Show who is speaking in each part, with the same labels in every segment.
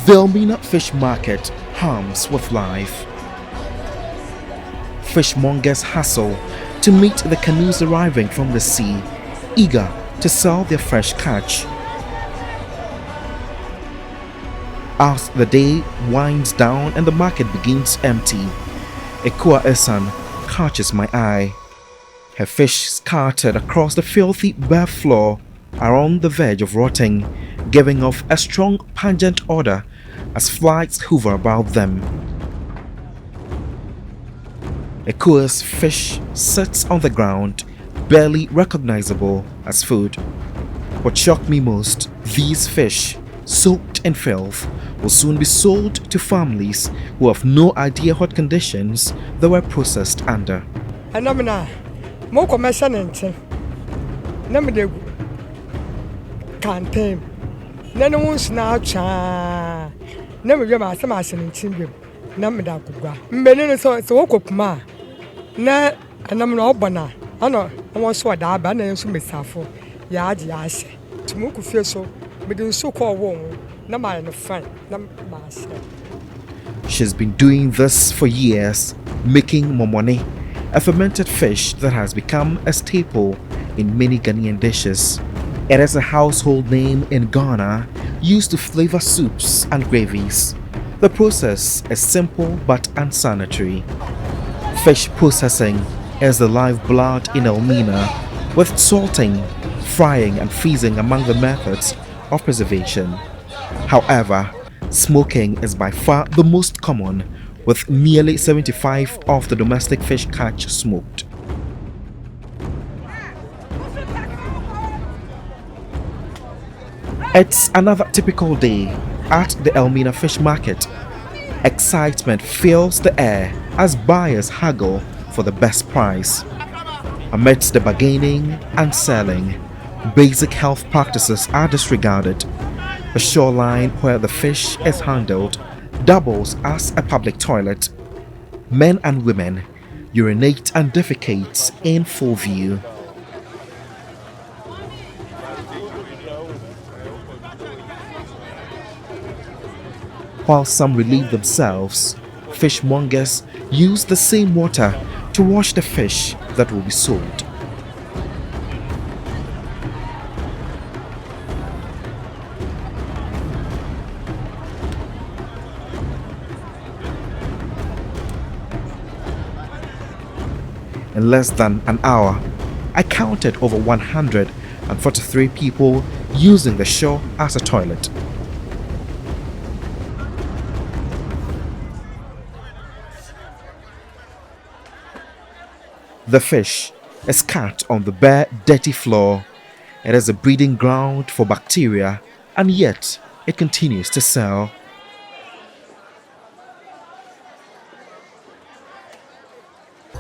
Speaker 1: The Elmina fish market hums with life. Fishmongers hustle to meet the canoes arriving from the sea, eager to sell their fresh catch. As the day winds down and the market begins empty, Ekua Esan catches my eye. Her fish scattered across the filthy bare floor are on the verge of rotting, giving off a strong pungent odor as flies hover about them. Ekua's fish sits on the ground, barely recognizable as food. What shocked me most, these fish, soaked in filth, will soon be sold to families who have no idea what conditions they were processed under.
Speaker 2: Elmina, mo commercial nti. Na me de campaign. Na no wons na acha. Na me ma asem nti bim. Na me da kugwa. Mbeni no so wokopuma. Na Elmina obana. Ano won so da aba na enso mesafo. Ya age ya hye. Tumu ku fie so me de nso ko wo na ma no fine. Na ma hye.
Speaker 1: She's been doing this for years, making more money. A fermented fish that has become a staple in many Ghanaian dishes. It is a household name in Ghana, used to flavor soups and gravies. The process is simple but unsanitary. Fish processing is the lifeblood in Elmina, with salting, frying and freezing among the methods of preservation. However, smoking is by far the most common, with nearly 75% of the domestic fish catch smoked. It's another typical day at the Elmina fish market. Excitement fills the air as buyers haggle for the best price. Amidst the bargaining and selling, basic health practices are disregarded. The shoreline where the fish is handled doubles as a public toilet. Men and women urinate and defecate in full view. While some relieve themselves, fishmongers use the same water to wash the fish that will be sold. In less than an hour, I counted over 143 people using the shore as a toilet. The fish is cut on the bare, dirty floor. It is a breeding ground for bacteria, and yet it continues to sell.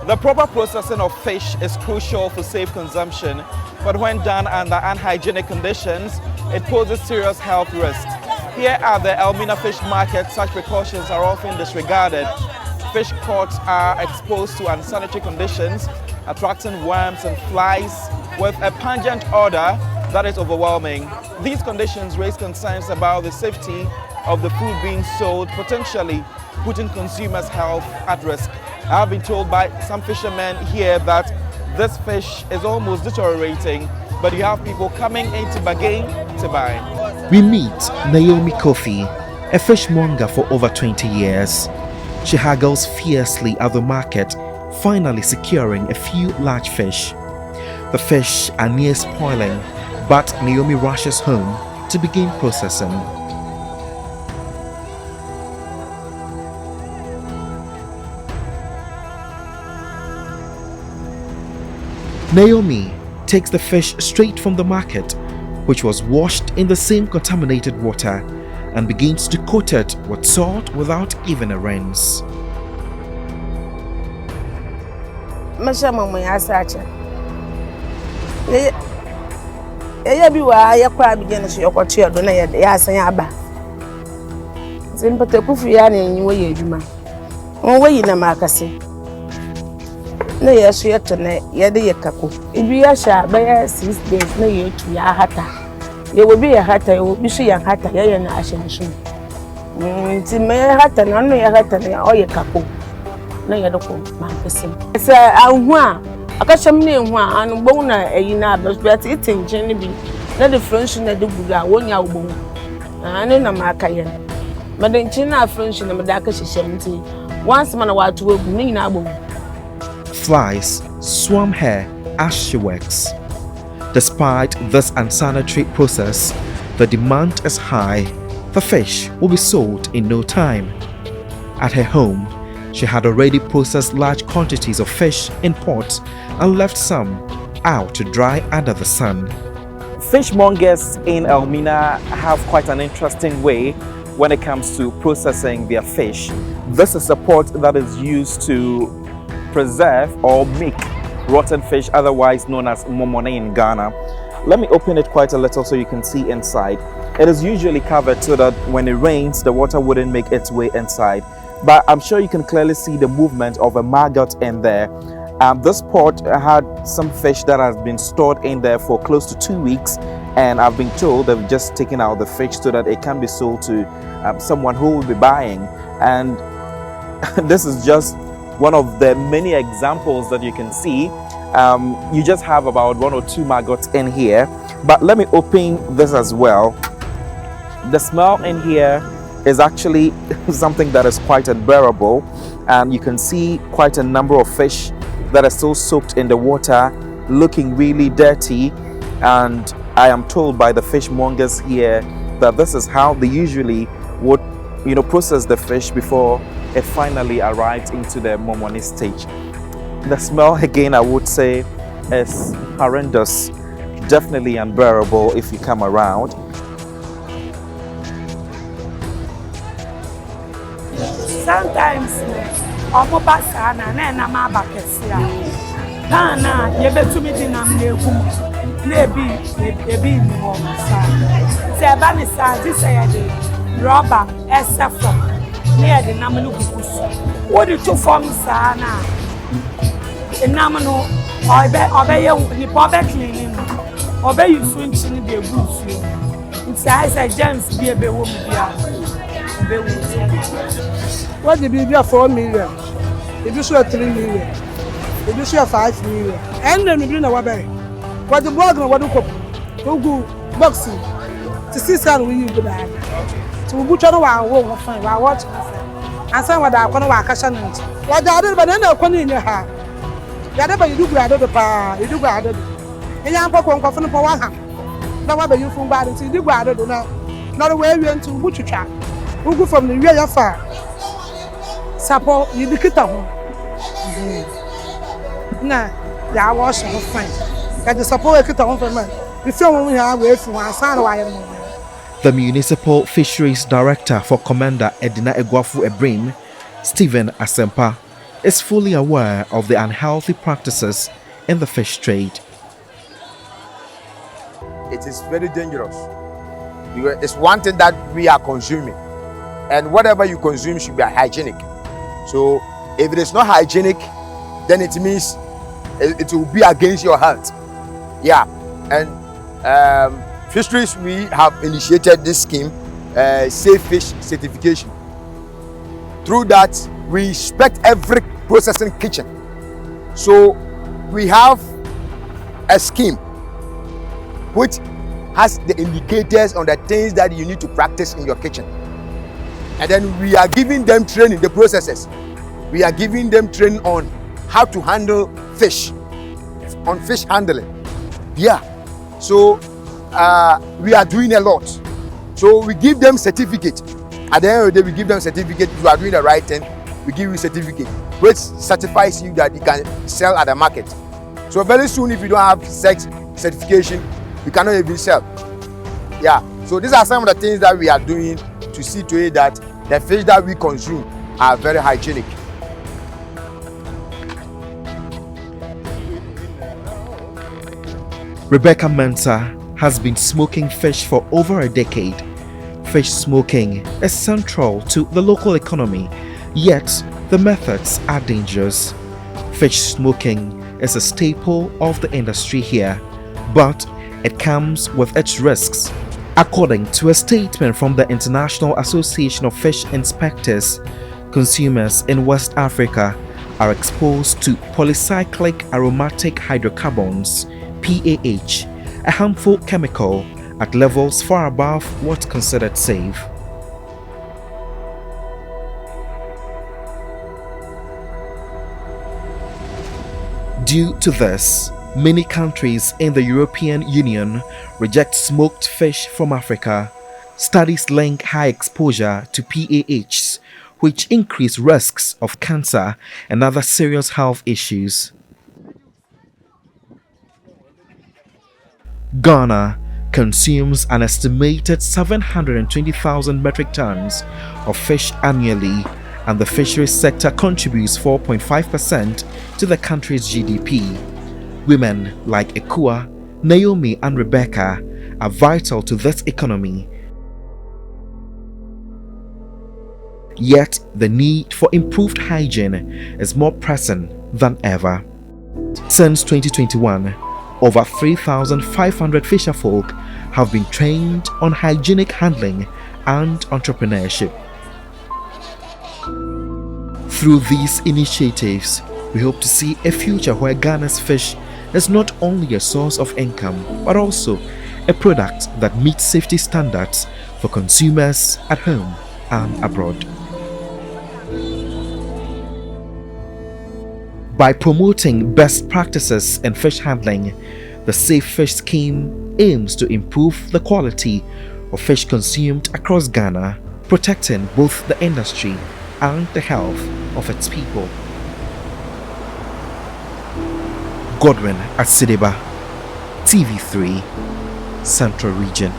Speaker 3: The proper processing of fish is crucial for safe consumption, but when done under unhygienic conditions, it poses serious health risks. Here at the Elmina fish market, such precautions are often disregarded. Fish caught are exposed to unsanitary conditions, attracting worms and flies with a pungent odor that is overwhelming. These conditions raise concerns about the safety of the food being sold, potentially putting consumers' health at risk. I have been told by some fishermen here that this fish is almost deteriorating, but you have people coming in to bargain to buy.
Speaker 1: We meet Naomi Kofi, a fishmonger for over 20 years. She haggles fiercely at the market, finally securing a few large fish. The fish are near spoiling, but Naomi rushes home to begin processing. Naomi takes the fish straight from the market, which was washed in the same contaminated water, and begins to coat it with salt without even a rinse.
Speaker 4: na yeso yeto na yede yekako ibi ya sha baya 6 days na yetu ya hata ye wobi ya hata ye wobi shi ya hata ye na ashenshi Nti me hata na no ya hata na o ye kapo. Na ye doko mampese. Se ahu a akacham na ehu a anu bon na eyi na but it engine bi. Na the French na de buga wonya ubon. Ane na makaye. Madenchi na French na medaka hyehyem nti once man wa to egu ni na abon.
Speaker 1: Flies swarm her as she works. Despite this unsanitary process, the demand is high. The fish will be sold in no time. At her home, she had already processed large quantities of fish in pots and left some out to dry under the sun.
Speaker 3: Fishmongers in Elmina have quite an interesting way when it comes to processing their fish. This is a pot that is used to preserve or make rotten fish, otherwise known as momone in Ghana. Let me open it quite a little so you can see inside. It is usually covered so that when it rains, the water wouldn't make its way inside. But I'm sure you can clearly see the movement of a maggot in there. This pot had some fish that has been stored in there for close to 2 weeks, and I've been told they've just taken out the fish so that it can be sold to someone who will be buying. And this is just one of the many examples that you can see. You just have about 1 or 2 maggots in here, but let me open this as well. The smell in here is actually something that is quite unbearable, and you can see quite a number of fish that are still soaked in the water, looking really dirty. And I am told by the fishmongers here that this is how they usually would process the fish before it finally arrives into the momone stage. The smell, again, I would say is horrendous, definitely unbearable if you come around.
Speaker 5: Sometimes omo basa na ma bakesi a na ye betumi di nam na egum na ebi ni wo sa se ba ni sa di se ya de rubber esafo na ye de nam no kukusu wo di to form sa na nam no obe ye ni obe cleaning obe yusu nchi ni de egusu nti I say James bi ebe wo mi bia ebe wo.
Speaker 2: What the baby 4 million? If you show 3 million, if you show 5 million, and then you bring a wabe. What the blog and what the cook, go boxing to see son we you go back. So we butcher our wall of fine, I watch and some what I want to work as an inch. What the other, but then I'll come in your heart. Whatever you do, I do the power, you do I do. And I'm going to for 1 hand. Now, what you from bad and see, do I don't know. Not a way we went to butcher trap. Who go from the real far. Sapo you be kita ho na ya wash ho fine ka the sapo we kita ho fine man we feel when we have we fu asan wa yem.
Speaker 1: The Municipal Fisheries Director for Commander Edina Egwafu Ebrim, Stephen Asempa, is fully aware of the unhealthy practices in the fish trade.
Speaker 6: It is very dangerous. It's one thing that we are consuming, and whatever you consume should be hygienic. So if it is not hygienic, then it means it will be against your health. Yeah, and Fisheries, we have initiated this scheme, Safe Fish Certification. Through that, we inspect every processing kitchen. So we have a scheme which has the indicators on the things that you need to practice in your kitchen. And then we are giving them training, the processes. We are giving them training on how to handle fish, on fish handling. Yeah. So we are doing a lot. So we give them certificate. At the end of the day, we give them certificate. If you are doing the right thing, we give you a certificate, which certifies you that you can sell at the market. So very soon, if you don't have certification, you cannot even sell. Yeah. So these are some of the things that we are doing to see to it that the fish that we consume are very hygienic.
Speaker 1: Rebecca Mensah has been smoking fish for over a decade. Fish smoking is central to the local economy, yet the methods are dangerous. Fish smoking is a staple of the industry here, but it comes with its risks, According to a statement from the International Association of Fish Inspectors, consumers in West Africa are exposed to polycyclic aromatic hydrocarbons, PAH, a harmful chemical at levels far above what's considered safe. Due to this, many countries in the European Union reject smoked fish from Africa. Studies link high exposure to PAHs, which increase risks of cancer and other serious health issues. Ghana consumes an estimated 720,000 metric tons of fish annually, and the fisheries sector contributes 4.5% to the country's GDP. Women like Ekua, Naomi, and Rebecca are vital to this economy. Yet, the need for improved hygiene is more pressing than ever. Since 2021, over 3,500 fisherfolk have been trained on hygienic handling and entrepreneurship. Through these initiatives, we hope to see a future where Ghana's fish is not only a source of income, but also a product that meets safety standards for consumers at home and abroad. By promoting best practices in fish handling, the Safe Fish Scheme aims to improve the quality of fish consumed across Ghana, protecting both the industry and the health of its people. Godwin Asideba, TV3, Central Region.